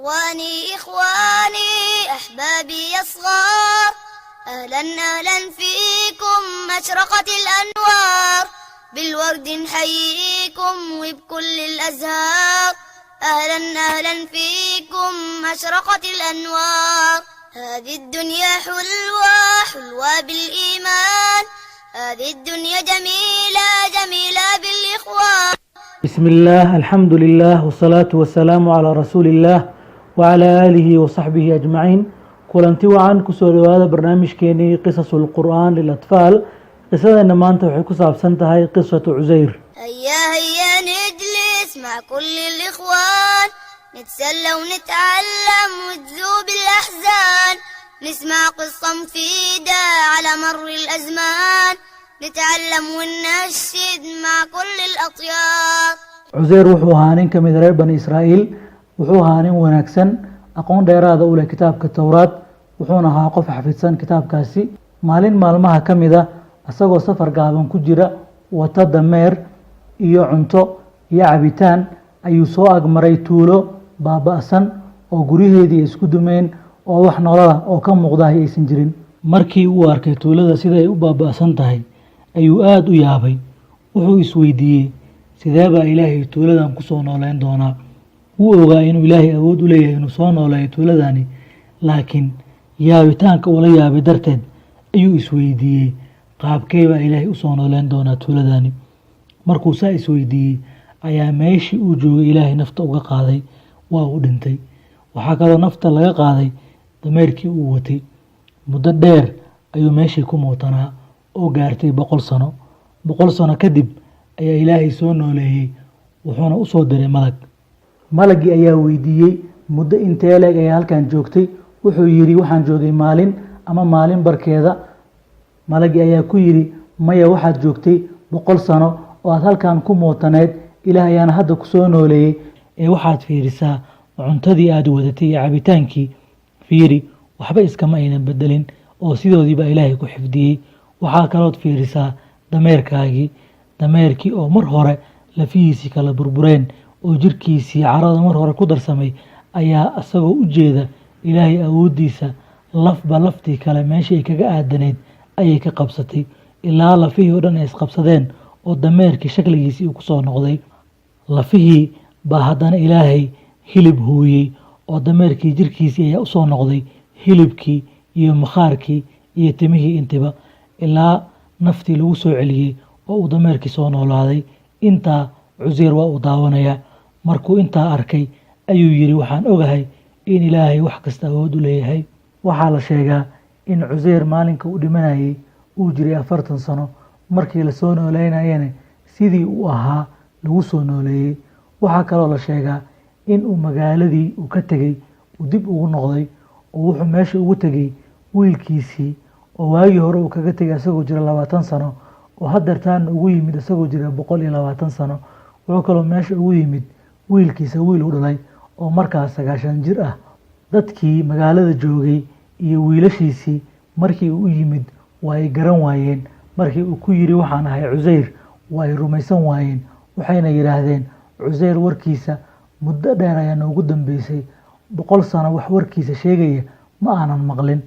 إخواني أحبابي الصغار أهلا أهلا فيكم مشرقة الأنوار بالورد نحييكم وبكل الأزهار أهلا أهلا فيكم مشرقة الأنوار هذه الدنيا حلوة حلوة بالإيمان هذه الدنيا جميلة جميلة بالإخوان بسم الله الحمد لله والصلاة والسلام على رسول الله وعلى آله وصحبه أجمعين kulanti wacan kusoo dhawaada barnaamijkeenii qisasul qur'aan lilأطفال qisadana maanta waxay ku saabsan tahay qisatu Cusayr هيا نجلس مع كل الإخوان نتسلى ونتعلم وتذوب الأحزان نسمع قصة مفيدة على مر الأزمان نتعلم وننشد مع كل الأطيار Cusayr wuxuu ahaa nin ka mid reer bani Israa'iil wuxuu ahaa nin wanaagsan aqoon dheeraad u leh kitaabka Tawraad wuxuuna ahaa qof xafidsan kitaabkaasi maalin maalmaha kamida asagoo safar gaaban ku jira wata dameer iyo cunto iyo cabitaan ayuu soo agmaray tuulo baaba'san oo guriheedii isku dumeen oo wax nolol ah oo ka muuqda aysan jirin markii uu arkay tuulada sida ay u baaba'san tahay ayuu aad u yaabay wuxuu isweydiiyey sidee baa Ilaahay tuuladan ku soo nooleyn doonaa wuu ogaa inuu Ilaahay awood u leeyahay inuu soo nooleeyo tuuladani laakiin yaabitaanka uu la yaabay darteed ayuu isweydiiyey qaabkee baa Ilaahay u soo nooleyn doonaa tuuladani markuu saa isweydiiyey ayaa meeshii uu joogay Ilaahay nafta uga qaaday waa uu dhintay waxaa kaloo nafta laga qaaday dameerkii uu watay muddo dheer ayuu meeshii ku muutanaa oo gaartay 100 sano kadib ayaa Ilaahay soo nooleeyay wuxuuna u soo diray malagii ayaa weydiiyey muddo intee leeg ay halkan joogtay wuxuu yiri waxaan joogay maalin ama maalin barkeeda malagii ayaa ku yiri maya waxaad joogtay 100 sano oo aad halkan ku mootaneed Ilaahay ayaana hadda ku soo nooleeyay ee waxaad fiirisaa cuntadii aad wadatay iyo cabitaankii fiiri waxba iskama aynan bedelin oo sidoodiiba Ilaahay ku xifdiyey waxaa kalood fiirisaa dameerkii oo mar hore lafihiisii kala burbureen oo jirkiisii carada mar hore ku darsamay ayaa asagoo u jeeda Ilaahay awoodiisa lafba laftii kale meeshii kaga aadaneed ayay ka qabsatay ilaa lafihii oo dhan ay isqabsadeen oo dameerkii shakligiisii uu ku soo noqday lafihii baa haddana Ilaahay hilib hooyey oo dameerkii jirkiisii ayaa u soo noqday hilibkii iyo makhaarkii iyo timihii intiba ilaa naftii lagu soo celiyey oo uu dameerkii soo noolaaday intaa Cusayr waa u daawanaya markuu intaa arkay ayuu yiri waxaan ogahay in Ilaahay wax kasta awood u leeyahay waxaa la sheegaa in Cusayr maalinka uu dhimanayay uu jiray 40 sano markii la soo nooleynayay sidii uu ahaa lagu soo nooleeyay waxaa kaloo la sheegaa in uu magaaladii uu ka tagay uu dib ugu noqday oo wuxuu meesha ugu tagay wiilkiisii oo waagii hore uu kaga tagay asagoo jira 20 sano oo haddeertaan ugu yimid asagoo jira 120 sano wuxuu kaloo meesha ugu yimid wiilkiisa wiil u dhalay oo markaas 90 jir ah dadkii magaalada joogay iyo wiilashiisii markii uu yimid way garan waayeen markii uu ku yiri waxaan ahay Cusayr way rumaysan waayeen waxayna yiraahdeen Cusayr warkiisa muddo dheer ayaa ugu dambeysay 100 sano wax warkiisa sheegaya ma aanan maqlin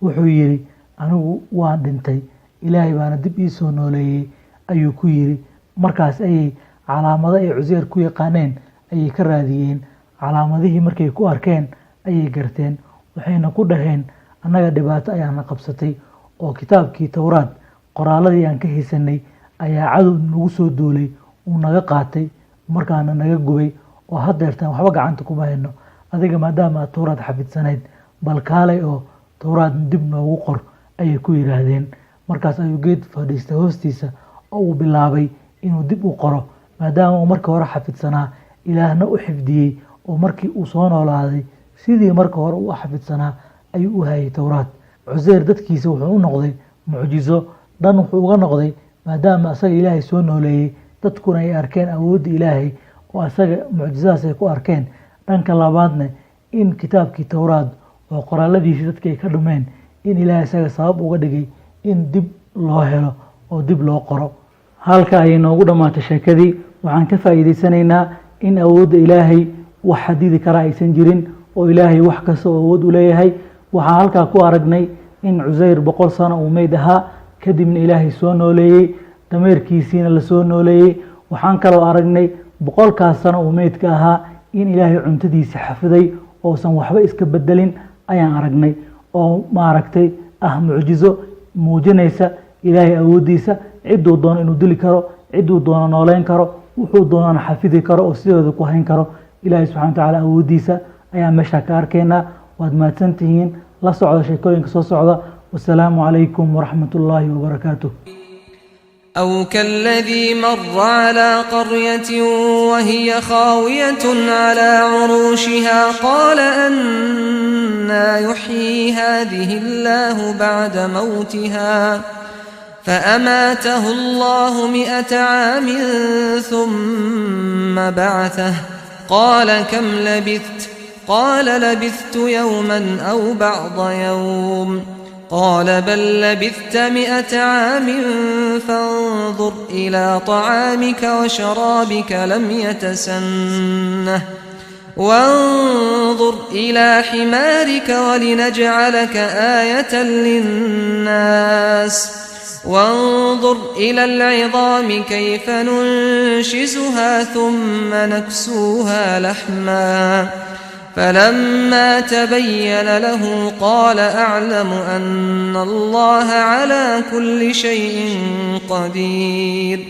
wuxuu yiri anigu waan dhintay Ilaahay baana dib ii soo nooleeyay ayuu ku yiri markaas ayay calaamado ay Cusayr ku yaqaaneen ayay ka raadiyeen calaamadihii markay ku arkeen ayay garteen waxayna ku dhaheen annaga dhibaato ayaana qabsatay oo kitaabkii Tawraad qoraaladii aan ka haysanay ayaa cadow nagu soo duulay uu naga qaatay markaana naga gubay oo haddeertan waxba gacanta kuma hayno adiga maadaama Tawraad xafidsaneed bal kaalay oo Tawraad dib noogu qor ayay ku yiraahdeen markaas ayuu geed fadhiistay hoostiisa oo uu bilaabay inuu dib u qoro maadaama uu markii hore xafidsanaa Ilaahna u xifdiyey oo markii uu soo noolaaday sidii markii hore uu xafidsanaa ayuu u hayay Tawraad Cusayr dadkiisa wuxuu u noqday mucjizo dhan wuxuu uga noqday maadaama asaga Ilaahay soo nooleeyay dadkuna ay arkeen awoodda Ilaahay oo asaga mucjizadaas ay ku arkeen dhanka labaadna in kitaabkii Tawraad oo qoraaladiisii dadkii ay ka dhumeen in Ilaahay asaga sabab uga dhigay in dib loo helo oo dib loo qoro halka ay noogu dhamaatay sheekadii waxaan ka faa'iideysanaynaa in awoodda Ilaahay wax xadidi kara aysan jirin oo ilaahay wax kasta oo awood u leeyahay. waxaan halkaa ku aragnay in Cusayr 100 sano uu meyd ahaa kadibna ilaahay soo nooleeyey dameerkiisiina la soo nooleeyey. waxaan kaloo aragnay 100 sano uu meydka ahaa in ilaahay cuntadiisa xafiday oosan waxba iska bedelin ayaan aragnay oo maaragtay mucjizo muujinaysa ilaahay awoodiisa ciduu doono inuu dili karo ciduu doono nooleyn karo wuxuu doonana xafidi karo oo sidooda ku hayn karo. ilaahay subxaanahu wa tacaala awoodiisa ayaa meesha ka arkaynaa. waad mahadsantihiin la socda sheekooyinka soo socda. wasalaamu calaykum waraxmatullaahi wabarakaatuh. أو كالذي مر على قرية وهي خاوية على عروشها قال أنى يحيي هذه الله بعد موتها فأماته الله 100 عام ثم بعثه قال كم لبثت قال لبثت يوما أو بعض يوم قال بل لبثت 100 عام فانظر إلى طعامك وشرابك لم يتسنه وانظر إلى حمارك ولنجعلك آية للناس وانظر إلى العظام كيف ننشزها ثم نكسوها لحما فلما تبين له قال أعلم أن الله على كل شيء قدير